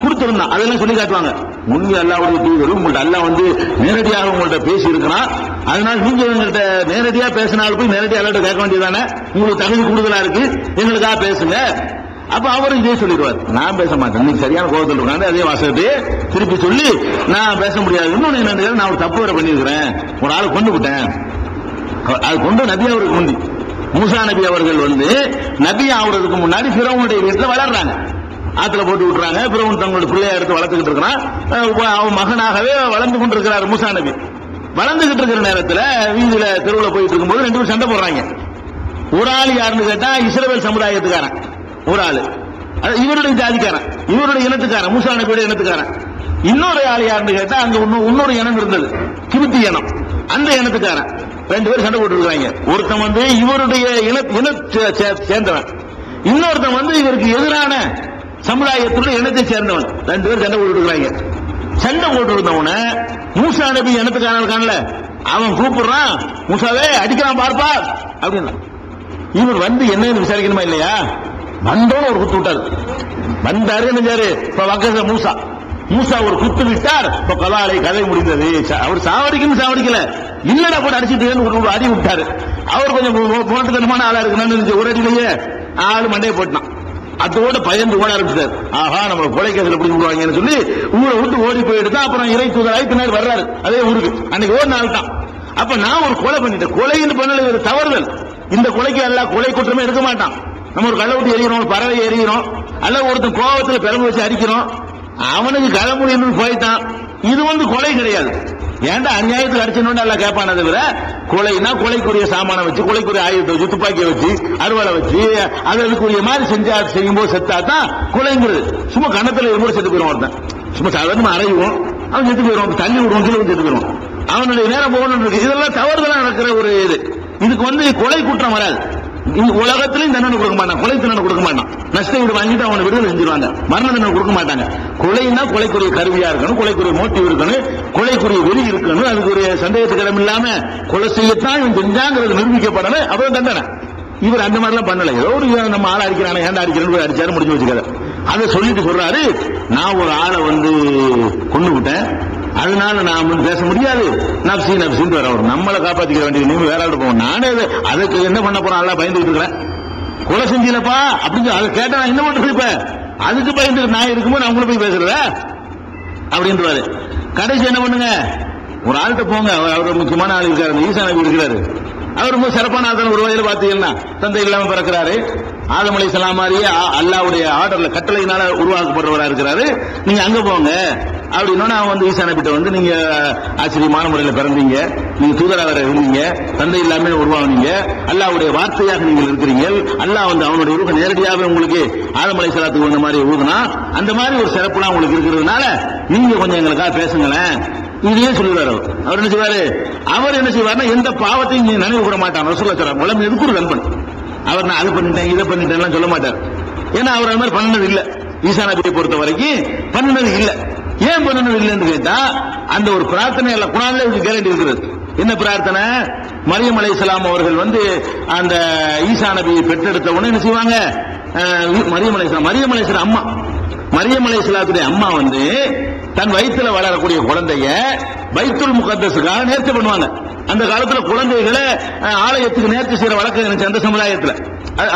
கொடுத்திருந்தான். அதெல்லாம் சொல்லி காட்டுவாங்க. முன்னே அல்லாஹ்வுடைய தூதர் உங்கள்ட்ட அல்லாஹ் வந்து நேரடியாக உங்கள்ட்ட பேசி இருக்கிறான். அதனால நீங்க எங்கள்கிட்ட நேரடியா பேசினாலும் போய் நேரடியாக அல்லாஹ்ட்ட கேட்க வேண்டியதானே, உங்களுக்கு தகுதி கூடுதலா இருக்கு, எங்களுக்காக பேசுங்க. அப்ப அவரும் இதே சொல்லிடுவார், நான் பேச மாட்டேன், நீங்க சரியான கோபத்தில் இருக்காங்க. அதே வாசகத்தையே திருப்பி சொல்லி நான் பேச முடியாது. இன்னொன்னு என்ன, நான் ஒரு தப்பு வர பண்ணியிருக்கிறேன், ஒரு ஆளை கொண்டு விட்டேன். அது கொண்டு நபி அவருக்கு முந்தி மூசா நபி அவர்கள் வந்து நபி ஆகுறதுக்கு முன்னாடி ஃபிரௌனுடைய வீட்டில் வளர்றாங்க. ஆத்துல போட்டு விட்டுறாங்க. ஃபிரௌன் தங்களோட பிள்ளையா எடுத்து வளர்த்துக்கிட்டு இருக்கிறான். அவன் மகனாகவே வளர்ந்து கொண்டிருக்கிறார் மூசா நபி. வளர்ந்துகிட்டு இருக்கிற நேரத்தில் வீதியில தெருவில் போயிட்டு இருக்கும்போது 2 பேரும் சண்டை போடுறாங்க. ஒரு ஆள் யாருன்னு கேட்டா இஸ்ரவேல் சமுதாயத்துக்காரன் ஒரு ஆளு, இவருடைய ஜாதிக்காரன், இவருடைய இனத்துக்காரன், மூசா நபியுடைய இனத்துக்காரன். இன்னொரு ஆள் யாருன்னு கேட்டா அங்க இன்னொரு இனம் இருந்தது, கிருத்தி இனம், அந்த இனத்துக்காரன். 2 பேரும் சண்டை போட்டு இருக்காங்க. ஒருத்தன் வந்து இவருடைய இனத்தை சேர்ந்தவன், இன்னொருத்தன் வந்து இவருக்கு எதிரான சமுதாயத்துடைய இனத்தை சேர்ந்தவன். 2 பேரும் சண்டை போட்டு இருக்காங்க. சண்டை போட்டு இருந்தவன மூசா நபி இனத்துக்காரன் இருக்கான்ல, அவன் கூப்பிடுறான், மூசாவே அடிக்கிறான் பார்ப்பா அப்படின்னா. இவர் வந்து என்னன்னு விசாரிக்கணுமா இல்லையா? வந்தோன்னு ஒரு குத்து விட்டாரு. வந்தாரு நினைச்சாரு, இப்ப வக்கச மூசா ஒரு குத்து விட்டார். இப்ப கலாலை கதை முடிந்தது. அவர் சாவடிக்கல, இல்லடா போட்டு அடிச்சுட்டு ஒரு அடி விட்டாரு. அவர் கொஞ்சம் போட்டுத்தனமான ஆளா இருக்கு, ஒரு அடியிலேயே ஆளு மண்டையை போட்டான். அதோட பயந்து ஓட ஆரம்பிச்சார். ஆஹா, நம்ம கொலை கேஸ்ல பிடிச்சி விடுவாங்கன்னு சொல்லி ஊரை விட்டு ஓடி போயிட்டு தான் அப்புறம் இறை தூதராய் பின்னாடி வர்றாரு அதே ஊருக்கு. அன்னைக்கு ஒரு நாள் தான். அப்ப நான் ஒரு கொலை பண்ணிட்டேன், கொலைன்னு பண்ணல, ஒரு தவறுதல். இந்த கொலைக்கு எல்லாம் கொலை குற்றமே இருக்க மாட்டான். நம்ம ஒரு கள்ள விட்டு எறிகிறோம், ஒரு பறவை எறிகிறோம், அல்ல ஒருத்தன் கோபத்தில் பிறகு வச்சு அடிக்கிறோம், அவனுக்கு களமுடின்னு போயிட்டான். இது வந்து கொலை கிடையாது. ஏன்டா அநியாயத்தில் அடிச்சோன்னு எல்லாம் கேட்பான தவிர, கொலைனா கொலைக்குரிய சாமான வச்சு, கொலைக்குரிய ஆயுதத்தை வச்சு, துப்பாக்கியை வச்சு, அறுவலை வச்சு, அதுக்குரிய மாதிரி செய்யும்போது செத்தா தான் கொலைங்கிறது. சும்மா கணத்துல இருக்கும்போது செத்து போயிடும் ஒருத்தன். சும்மா சாதாரணமா அறையுவோம், அவன் செத்து போயிடுவான், தள்ளி விடுவோம், கீழே செத்து போயிடுவான். அவனுடைய நேரம் போகணும் இருக்கு. இதெல்லாம் தவறுதலா நடக்கிற ஒரு இது. இதுக்கு வந்து கொலை குற்றம் வராது. உலகத்திலையும் தண்டனை கொடுக்க மாட்டான், கொலை தண்டனை கொடுக்க மாட்டான். நஷ்ட வீடு வாங்கிட்டு அவனை விடுதலை செஞ்சிருவாங்க, மரண தண்டனை கொடுக்க மாட்டாங்க. கொலைன்னா கொலைக்குரிய கருவியா இருக்கணும், கொலைக்குரிய மோட்டிவ் இருக்கணும், கொலைக்குரிய வெறி இருக்கணும், அதுக்குரிய சந்தேகத்துக்கு இடம் இல்லாம கொலை செய்யத்தான் இவன் செஞ்சாங்கிறது நிரூபிக்கப்படணும், அப்புறம் தண்டனை. இவர் அந்த மாதிரிலாம் பண்ணல. ஏதோ ஒரு நம்ம ஆளை அடிக்கிறான, ஏன்டா அடிக்கிறேன்னு அடிச்சாரு, முடிஞ்சு வச்சுக்காரு. அதை சொல்லிட்டு சொல்றாரு, நான் ஒரு ஆளை வந்து கொண்டு விட்டேன், அதனால நான் வந்து பேச முடியாது, நப்சின்னு வர வரும், நம்மளை காப்பாத்திக்க வேண்டிய நீங்க வேற ஆள் போவோம். நானே அதுக்கு என்ன பண்ண போறேன், எல்லாம் பயந்துட்டு இருக்கிறேன். கொலை செஞ்சீங்களப்பா அப்படின்னு அதை கேட்டா நான் என்ன பண்றது, இப்ப அதுக்கு பயந்து நான் இருக்கும்போது நான் உங்களை போய் பேசுறத அப்படின்றாரு. கடைசி என்ன பண்ணுங்க, ஒரு ஆள்கிட்ட போங்க, அவர் முக்கியமான ஆள் இருக்காரு, ஈசா நபி இருக்கிறாரு. அவர் ரொம்ப சிறப்பான ஆதரவு. ஒரு வயதில் பார்த்தீங்கன்னா தந்தை இல்லாம பிறக்கிறாரு. ஆதம் அலைஹிஸ்ஸலாம் மாதிரியே அல்லாஹ்வுடைய ஆர்டர்ல கட்டளையினால உருவாக்கப்படுறவரா இருக்கிறாரு. நீங்க அங்க போங்க அப்படின்னா, நான் வந்து ஈசா நபிட்ட வந்து நீங்க ஆச்சரியமான முறையில் பிறந்தீங்க, நீங்க தூதராக இருந்தீங்க, தந்தை இல்லாம உருவானீங்க, அல்லாஹ்வுடைய வார்த்தையாக நீங்கள் இருக்கிறீங்க, அல்லாஹ் வந்து அவனுடைய ரூஹ நேரடியாக உங்களுக்கு ஆதம் அலைஹிஸ்ஸலாத்துக்கு வந்த மாதிரி ஊதுனா, அந்த மாதிரி ஒரு சிறப்புலாம் உங்களுக்கு இருக்கிறதுனால நீங்க கொஞ்சம் எங்களுக்காக பேசுங்களேன். இதையே சொல்லுவார். அவர் என்ன செய்வாரு, அவர் என்ன செய்வார்னா எந்த பாவத்தையும் நினைவு கூற மாட்டார். ரசூலுல்லாஹி ஸல்லல்லாஹு அலைஹி வஸல்லம் எதுக்கு ஒரு நண்பன், அவர் நான் அதை பண்ணிட்டேன் இதை பண்ணிட்டேன் சொல்ல மாட்டார். ஏன்னா அவர் அந்த மாதிரி பண்ணது இல்லை. ஈசா நபியை பொறுத்த வரைக்கும் பண்ணது இல்லை. ஏன் பண்ணது இல்லைன்னு கேட்டா, அந்த ஒரு பிரார்த்தனை எல்லாம் குர்ஆன்ல கேரண்டி இருக்கிறது. என்ன பிரார்த்தனை, மரியம் அலைஹிஸ்ஸலாம் அவர்கள் வந்து அந்த ஈசா நபியை பெற்றெடுத்த உடனே என்ன செய்வாங்க, மரியம் அலைஹிஸ்ஸலாம் அம்மா, மரியம் அலைஹிஸ்ஸலாத்துடைய அம்மா வந்து தன் வயிற்றுல வளரக்கூடிய குழந்தைய பைத்துல் முகத்தஸுக்காக நேர்ச்சி பண்ணுவாங்க. அந்த காலத்துல குழந்தைகளை ஆலயத்துக்கு நேர்ச்சி செய்யற வழக்கம் இருந்துச்சு அந்த சமுதாயத்துல.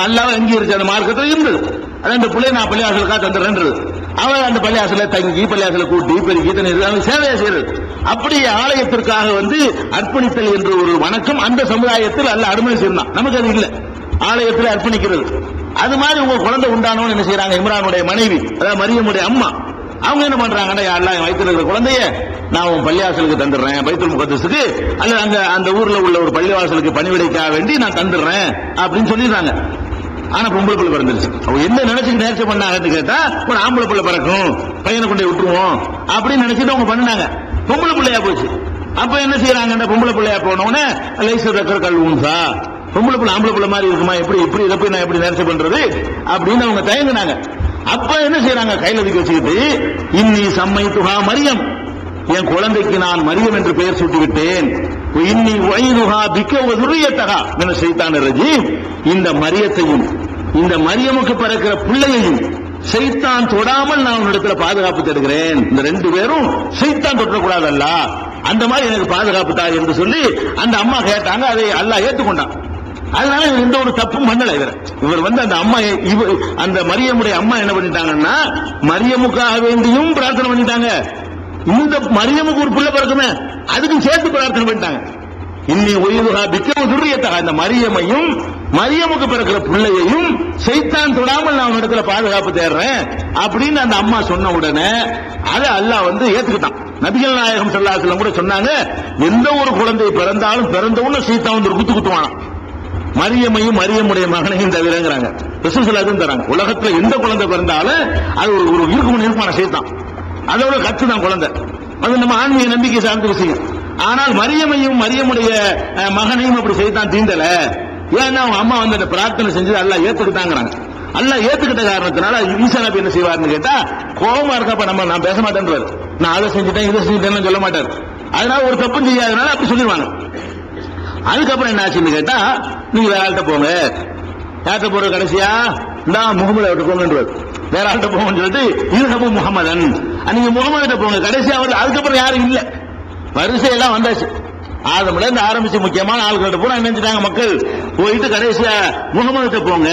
அல்லாஹ் அங்கீகரிச்ச அந்த மார்க்கத்தில் இருந்தது. அந்த பிள்ளை நான் பள்ளியாசலுக்காக தந்துடுறேன்றது. அவன் அந்த பள்ளியாசல தங்கி பள்ளியாசல கூட்டி பெருக்கி தண்ணி சேவையை செய்யறது. அப்படி ஆலயத்திற்காக வந்து அர்ப்பணித்தல் என்ற ஒரு வணக்கம் அந்த சமுதாயத்தில் அல்ல அனுமதி செய்யலாம். நமக்கு அது இல்லை, ஆலயத்தில் அர்ப்பணிக்கிறது. அது மாதிரி உங்க குழந்தை உண்டானவன்னு என்ன செய்யறாங்க, இம்ரானுடைய மனைவி, அதாவது மரியமுடைய அம்மா, அவங்க என்ன பண்றாங்க, அல்லாஹ் வயித்துல இருக்கிற குழந்தைய நான் உன் பள்ளிவாசலுக்கு தந்துடுறேன், பைத்துல் முகத்தஸுக்கு அல்ல அந்த ஊர்ல உள்ள ஒரு பள்ளிவாசலுக்கு பணிவிடைக்காக வேண்டி நான் தந்துடுறேன் அப்படின்னு சொல்லிடுறாங்க. ஆனா பொம்பளை பிள்ளை பிறந்துருச்சு. அவங்க என்ன நினைச்சுட்டு நேர்ச்சி பண்ணாங்கன்னு கேட்டா, ஒரு ஆம்பளை பிள்ளை பிறக்கும், பையனை கொண்டு விட்டுருவோம் அப்படின்னு நினைச்சிட்டு அவங்க பண்ணாங்க. பொம்பளை பிள்ளையா போச்சு. அப்ப என்ன செய்யறாங்க, பொம்பளை பிள்ளையா போனவொடனே லைசர் கல் ஊன்சா, பொம்பளை பிள்ளை ஆம்பளை பிள்ளை மாதிரி இருக்குமா, எப்படி இப்படி இதை போய் நான் எப்படி நேர்ச்சி பண்றது அப்படின்னு அவங்க தயங்கினாங்க. அப்ப என்ன செய்யறாங்க, கையில தூக்கி வச்சுக்கிட்டு, இன்னி சம்மைத்துஹா மரியம், என் குழந்தைக்கு நான் மரியம் என்று பெயர் சூட்டிவிட்டேன், இன்னி வைதுஹா பிக்க வதுரியத்தஹா மின ஷைத்தானிர் ரஜீம், இந்த மரியத்தையும் இந்த மரியமுக்கு பிறக்கிற பிள்ளையையும் சைத்தான் தொடாமல் நான் உன்னிடத்துல பாதுகாப்பு தேடுகிறேன். இந்த 2 பேரும் சைத்தான் தொட்டக்கூடாதல்ல, அந்த மாதிரி எனக்கு பாதுகாப்பு தா என்று சொல்லி அந்த அம்மா கேட்டாங்க. அதை அல்லாஹ் ஏற்றுக்கொண்டான். அதனால எந்த ஒரு தப்பும் பண்ணல. இவர் வந்து அந்த அம்மா அந்த மரியமுடைய அம்மா என்ன பண்ணிட்டாங்கன்னா, மரியமுக்காக வேண்டியும் பிரார்த்தனை பண்ணிட்டாங்க. இந்த மரியமுக்கு ஒரு பிள்ளை பிறக்குமே அதுக்கும் சேர்த்து பிரார்த்தனை பண்ணிட்டாங்க. இன்னி ஒய்துகா பிக்க துரியத்தகா, இந்த மரியமையும் மரியமுக்கு பிறக்கிற பிள்ளையையும் சைத்தான் தொடாமல் நான் இடத்துல பாதுகாப்பு தேடுறேன் அப்படின்னு அந்த அம்மா சொன்ன உடனே அதை அல்லாஹ் வந்து ஏத்துக்கிட்டான். நபிகள் நாயகம் ஸல்லல்லாஹு அலைஹி வஸல்லம் கூட சொன்னாங்க, எந்த ஒரு குழந்தை பிறந்தாலும் பிறந்தவுடனே சைத்தான் வந்து குத்து குத்துவானாம். மரியமையும் மரியமுடைய மகனையும் தவிரங்கிறாங்க. ரசூல் ஸல்லல்லாஹு அலைஹி வஸல்லம் தராங்க. உலகத்துல எந்த குழந்தை பிறந்தாலும் அது ஒரு இருக்கும் இருப்பான சைத்தான், அதோட கத்துதான் குழந்தை. அது நம்ம ஆன்மீக நம்பிக்கை சார்ந்த விஷயம். ஆனால் மரியமையும் மரியமுடைய மகனையும் அப்படி சைத்தான் தீண்டல. ஏன்னா அவங்க அம்மா வந்து பிரார்த்தனை செஞ்சது அல்லாஹ் ஏத்துக்கிட்டாங்கிறாங்க. அல்லாஹ் ஏத்துக்கிட்ட காரணத்தினால ஈசா நபி என்ன செய்வார்னு கேட்டா, கோபமா இருக்கப்ப நான் பேச மாட்டேன்றாரு. நான் அதை செஞ்சுட்டேன் இதை செஞ்சுட்டேன்னு சொல்ல மாட்டார். அதனால ஒரு தப்பும் செய்யாதனால அப்படி சொல்லிடுவாங்க. அதுக்கப்புறம் என்ன ஆச்சுன்னு கேட்டா, நீங்க வேற ஆள்கிட்ட போங்க. யார்கிட்ட போறது கடைசியா? நான் முகமது அவர்கிட்ட போங்கன்றார். வேற ஆள்கிட்ட போங்கன்னு சொல்லிட்டு இது முகமதன், நீங்க முகமது போங்க. கடைசியா அவர் அதுக்கப்புறம் யாரும் இல்ல, வரிசையெல்லாம் வந்தாச்சு. ஆதம்ல இருந்து ஆரம்பிச்சு முக்கியமான ஆளுகிட்ட போனா நினைச்சிட்டாங்க மக்கள். போயிட்டு கடைசியா முகமது போங்க.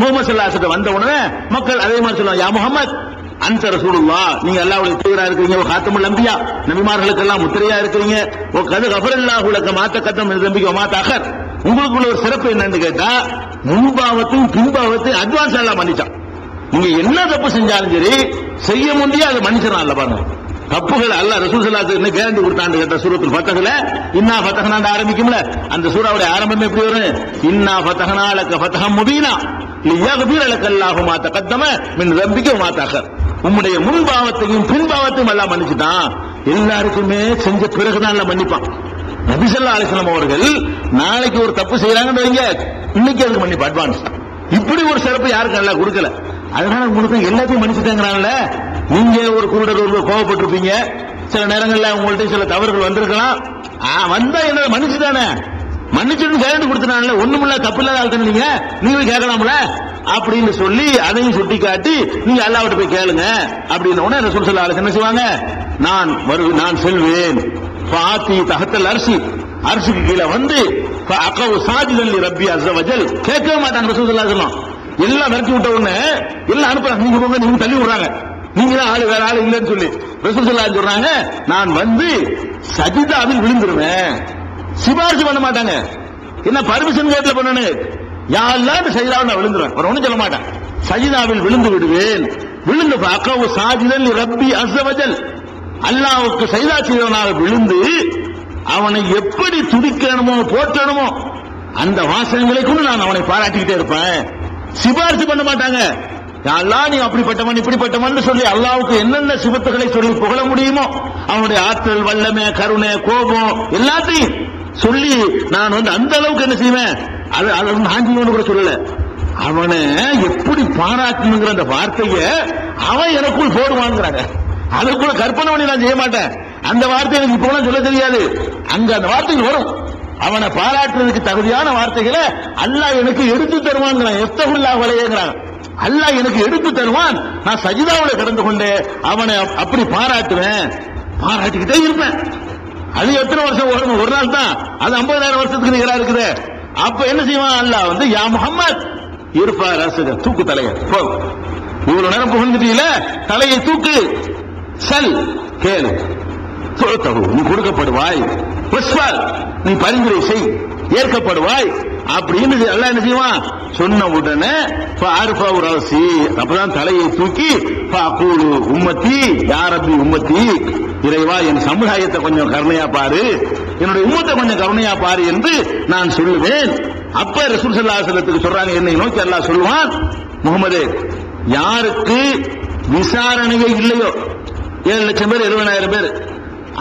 முகமது ஸல்லல்லாஹு அலைஹி வஸல்லம் வந்த உடனே மக்கள் அதே மாதிரி சொல்லுவாங்க, யா முகமது அன்த ரசூலுல்லாஹ், நீங்க அல்லாஹ்வுடைய தூதரா இருக்கீங்க. காத்தமுல் அன்பியா, நபிமார்களுக்கு எல்லாம் முத்திரையா இருக்கீங்க. ஓ கது கஃபரல்லாஹு லக மா தகத்தம் மின் தம்பிக வ மா தஅഖர். உங்களுக்குள்ள ஒரு சிறப்பு என்னன்னு கேட்டா, முன்பாவத்தையும் பின்பாவத்தையும் அட்வான்ஸ் எல்லாம் மன்னிச்சான். நீங்க என்ன தப்பு செஞ்சாலும் சரி செய்ய முடியாது அதை மன்னிச்சிடலாம். அல்ல பாருங்க, தப்புகள் அல்லாஹ் ரசூல் ஸல்லல்லாஹு அலைஹி வஸல்லம் கேரண்டி கொடுத்தான்னு கேட்ட சூரத்துல் ஃபத்ஹ்ல இன்னா ஃபதஹ்னா ஆரம்பிக்கும்ல, அந்த சூராவுடைய ஆரம்பமே எப்படி வரும்? இன்னா ஃபதஹ்னா லக ஃபத்ஹம் முபீனா லியக்ஃபிர லக அல்லாஹு மா தகத்தம மின் தம்பிக வ மா தஅഖர். உம்முடைய முன்பாவத்தையும் பின்பாவத்தையும் எல்லாம் மன்னிச்சுட்டான். எல்லாருக்குமே செஞ்ச பிறகுதான் எல்லாம் மன்னிப்பான். நபி ஸல்லல்லாஹு அலைஹி வஸல்லம் அவர்கள் நாளைக்கு ஒரு தப்பு செய்யறாங்கன்னு வைங்க, இன்னைக்கு அதுக்கு மன்னிப்பு அட்வான்ஸ். இப்படி ஒரு சிறப்பு யாருக்கும் எல்லாம் கொடுக்கல. அதனால உங்களுக்கு எல்லாத்தையும் மன்னிச்சுட்டாங்கறான்ல. நீங்க ஒரு குருடர் ஒரு கோவப்பட்டிருப்பீங்க, சில நேரங்கள்ல உங்கள்ட்ட சில தவறுகள் வந்திருக்கலாம். வந்தா என்ன மன்னிச்சுட்டானே, மன்னிச்சுட்டு கேரண்டி கொடுத்துட்டான்ல, ஒண்ணுமில்ல தப்பு இல்லாத ஆள்தான் நீங்க கேட்கலாம்ல அப்படின்னு சொல்லி அதையும் சுட்டி காட்டி நீங்க அல்லாஹ்விட்ட போய் கேளுங்க அப்படின்னு உடனே ரசூல் ஸல்லல்லாஹு அலைஹி வஸல்லம் என்ன செய்வாங்க, நான் செல்வேன் ஃபாத்தி தஹத்தல் அர்ஷி, அர்ஷுக்கு கீழே வந்து ஃபஅகவு சாஜிதன் லி ரப்பி அஸ்ஸ வஜல். கேட்கவே மாட்டாங்க ரசூல் ஸல்லல்லாஹு அலைஹி வஸல்லம். எல்லாம் விரட்டி விட்ட உடனே எல்லாம் அனுப்புறாங்க, நீங்க போங்க, நீங்க தள்ளி விடுறாங்க, நீங்க தான் ஆளு வேற ஆளு இல்லைன்னு சொல்லி ரசூல் ஸல்லல்லாஹு அலைஹி வஸல்லம் சொல்றாங்க, நான் வந்து சஜிதாவில் விழுந்துருவேன். சிபாரிசு பண்ண மாட்டாங்க. என்ன பர்மிஷன் கேட்ல பண்ணனு, யா அல்லாஹ் சஜிதாவில் நான் விழுந்துருவேன், வேற ஒண்ணும் சொல்ல மாட்டேன். சஜிதாவில் விழுந்து விடுவேன். விழுந்து ஃபஅகவு சாஜிதன் லி ரப்பி அஸ்ஸ வஜல், அல்லாஹ்வுக்கு சஜிதா செய்தவனாக விழுந்து அவனை எப்படி துதிக்கணுமோ போற்றணுமோ அந்த வாசகங்களை கொண்டு நான் அவனை பாராட்டிக்கிட்டே இருப்பேன். சிபாரிசு பண்ண மாட்டாங்க. அல்லாஹ் நீ அப்படிப்பட்டவன் இப்படிப்பட்டவன் சொல்லி அல்லாஹ்வுக்கு என்னென்ன சிபத்துகளை சொல்லி புகழ முடியுமோ அவனுடைய ஆற்றல், வல்லமை, கருணை, கோபம் எல்லாத்தையும் சொல்லி நான் வந்து அந்த அளவுக்கு என்ன செய்வேன், அது ஆஞ்சியோன்னு கூட சொல்லல. அவனை எப்படி பாராட்டணுங்கிற அந்த வார்த்தையை அவன் எனக்குள் போடுவான்ங்கிறாங்க. அதுக்குள்ள கற்பனை பண்ணி நான் செய்ய மாட்டேன். அந்த வார்த்தை எனக்கு இப்ப சொல்ல தெரியாது, அங்க அந்த வார்த்தைகள் வரும். அவனை பாராட்டுறதுக்கு தகுதியான வார்த்தைகளை அல்லாஹ் எனக்கு எடுத்து தருவான். எஃப்தஹுல்லாஹ் வலையேங்கிறாங்க, அல்லாஹ் எனக்கு எடுத்து தருவான். நான் சஜிதாவுல கடந்து கொண்டு அவனை அப்படி பாராட்டுவேன், பாராட்டிக்கிட்டே இருப்பேன். அது எத்தனை வருஷம் ஓடணும்? ஒரு நாள் தான், அது 50,000 வருஷத்துக்கு நிகரா இருக்குது. அப்ப என்ன செய்வான் அல்லாஹ் வந்து, யா முஹம்மத் இருப்பா ரசக, தூக்கு தலையை, இவ்வளவு நேரம் புகழ்ந்துட்டீங்கள, தலையை தூக்கு, சல் கேளு, நீ கொடுக்கப்படுவாய், நீ பரிந்துரை செய், ஏற்கப்படுவாய் அப்படின்னு எல்லாம் என்ன செய்வான் சொன்ன உடனே அப்பதான் தலையை தூக்கி உம்மத்தி யாரப்பி உம்மத்தி, இறைவா என் சமுதாயத்தை கொஞ்சம் கருணையா பாரு, என்னுடைய உம்மத்தை கொஞ்சம் கருணையா பாரு என்று நான் சொல்லுவேன். அப்ப ரசூல் ஸல்லல்லாஹு அலைஹி வஸல்லம் சொல்றாங்க, என்னை நோக்கி அல்லாஹ் சொல்லுவான், முகமதே யாருக்கு விசாரணையே இல்லையோ 7 லட்சம் பேர் 70,000 பேர்,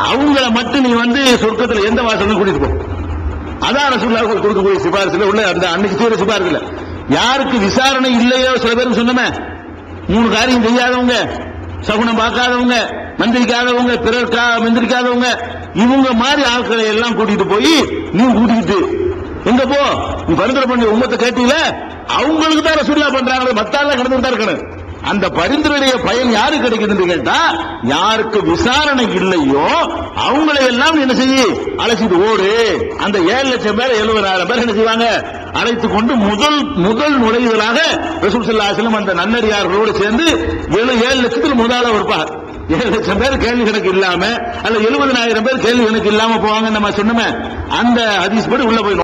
அவங்கள மட்டும் நீ வந்து சொர்க்கத்தில் எந்த வாசலும் கூட்டிட்டு போ. அதான் ரசூலுல்லாஹ் கொடுக்கக்கூடிய சிபாரிசுல உள்ள அந்த அன்னைக்கு செய்யற சிபாரிசுல. யாருக்கு விசாரணை இல்லையோ, சில பேருக்கு சொன்னமே 3 காரியம் செய்யாதவங்க, சகுனம் பார்க்காதவங்க, மந்திரிக்காதவங்க, பிறர் மந்திரிக்காதவங்க, இவங்க மாதிரி ஆட்களை எல்லாம் கூட்டிட்டு போய் நீ கூட்டிக்கிட்டு எங்க போ, நீ பரிந்துரை பண்ணி உம்மத்தை கேட்டீங்கள, அவங்களுக்கு தான் ரசூலுல்லாஹ் பண்றாங்க, மத்தால கடந்து தான் இருக்கணும். அந்த பரிந்துரையுடைய பயன் யாருக்கு கிடைக்குதுன்னு கேட்டா, யாருக்கு விசாரணை இல்லையோ அவங்களை எல்லாம் என்ன செய்ய அழைச்சிட்டு ஓடு. அந்த 7,00,000 பேர் 70,000 பேர் என்ன செய்வாங்க, அழைத்துக் கொண்டு முதல் நுழைவுகளாக ரசூல் ஸல்லல்லாஹு அலைஹி வஸல்லம் அந்த நன்னடியார்களோடு சேர்ந்து 7,00,000 முதலாள இருப்பார். 7,00,000 பேர் கேள்வி கணக்கு இல்லாம அல்ல 70,000 பேர் கேள்வி கணக்கு இல்லாம போவாங்க. நம்ம சொன்னோமே அந்த ஹதீஸ் படி உள்ள போய்